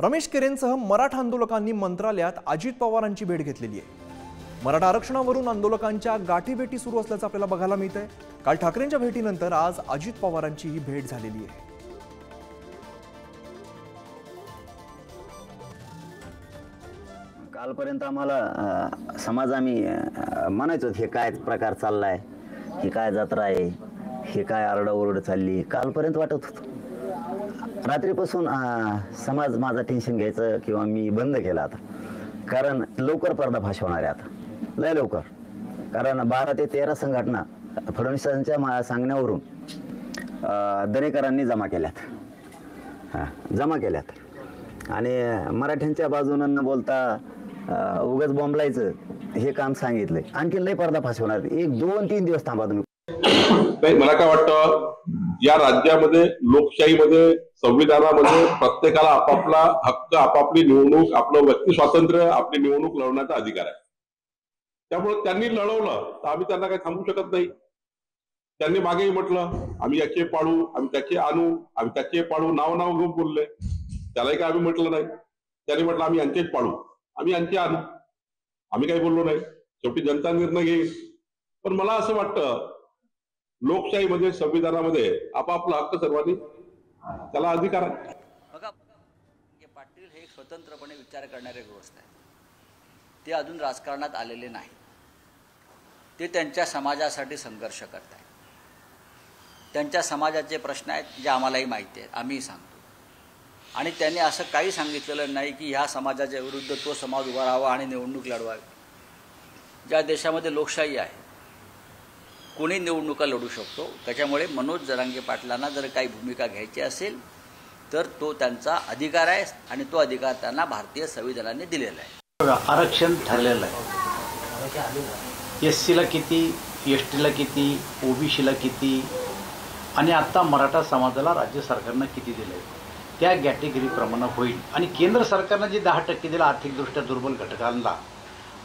रमेश केरेंसह मराठा आंदोलकांनी मंत्रालयात अजित पवारांची भेट घेतलेली आहे। मराठा आरक्षणावरून आंदोलकांच्या गाठीभेटी सुरू असल्याचं आपल्याला बघायला मिळतंय। काल ठाकरेंच्या भेटीनंतर आज अजित पवारांची ही भेट झालेली आहे। कालपर्यंत आम्हाला समाज आम्ही म्हणायचो हे काय प्रकार चाललाय, हे काय जत्रा आहे, हे काय आरडाओरड चालली, कालपर्यंत वाटत होतं। रात्रीपासून समाज माझा टेन्शन घ्यायचं किंवा मी बंद केला आता, कारण लवकर पर्दाफाश होणार आहे आता, लय लवकर। कारण 12 ते 13 संघटना फडणवीसांच्या सांगण्यावरून दरेकरांनी जमा केल्यात आणि मराठ्यांच्या बाजूनं न बोलता उगाच बॉम्बलायचं हे काम सांगितलंय। आणखी लय पर्दाफाश होणार, 1, 2, 3 दिवस थांबा तुम्ही। नाही, मला काय वाटतं, या राज्यामध्ये लोकशाहीमध्ये संविधानामध्ये प्रत्येकाला आपापला हक्क, आपापली निवडणूक, आपलं व्यक्ती स्वातंत्र्य, आपली निवडणूक लढवण्याचा अधिकार आहे। त्यामुळे त्यांनी लढवलं तर आम्ही त्यांना काही थांबवू शकत नाही। त्यांनी मागेही म्हटलं आम्ही याचे पाडू, आम्ही त्याचे आणू, आम्ही त्याचे पाडू, नाव घेऊन बोलले, त्यालाही काय आम्ही म्हटलं नाही। त्यांनी म्हटलं आम्ही यांचेच पाडू, आम्ही यांचे आणू, आम्ही काही बोललो नाही। शेवटी जनता निर्णय घेईल। पण मला असं वाटतं, लोकशाहीमध्ये संविधानामध्ये आपापला हक्क सर्वांनी त्याला अधिकार आहे। बघा, पाटील हे स्वतंत्रपणे विचार करणारे गृहस्थ आहे, ते अजून राजकारणात आलेले नाही, ते त्यांच्या समाजासाठी संघर्ष करत आहेत। त्यांच्या समाजाचे प्रश्न आहेत जे आम्हालाही माहिती आहेत, आम्हीही सांगतो। आणि त्यांनी असं काही सांगितलेलं नाही की ह्या समाजाच्या विरुद्ध तो समाज उभा राहावा आणि निवडणूक लढवावी। ज्या देशामध्ये लोकशाही आहे, कोणी निवडणुका लढू शकतो। त्याच्यामुळे मनोज जरांगे पाटलांना जर काही भूमिका घ्यायची असेल तर तो त्यांचा अधिकार आहे आणि तो अधिकार त्यांना भारतीय संविधानाने दिलेला आहे। आरक्षण ठरलेलं आहे, एससीला किती, एसटीला किती, ओबीसीला किती आणि आता मराठा समाजाला राज्य सरकारनं किती दिलंय त्या कॅटेगरीप्रमाणे होईल। आणि केंद्र सरकारनं जे 10% दिलं आर्थिकदृष्ट्या दुर्बल घटकांना,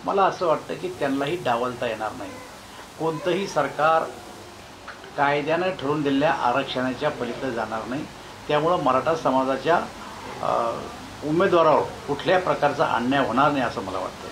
मला असं वाटतं की त्यांनाही डावलता येणार नाही। कोणतंही सरकार कायद्यानं ठरवून दिलेल्या आरक्षणाच्या पलीकडे जाणार नाही। त्यामुळं मराठा समाजाच्या उमेदवारावर कुठल्या प्रकारचा अन्याय होणार नाही असं मला वाटतं।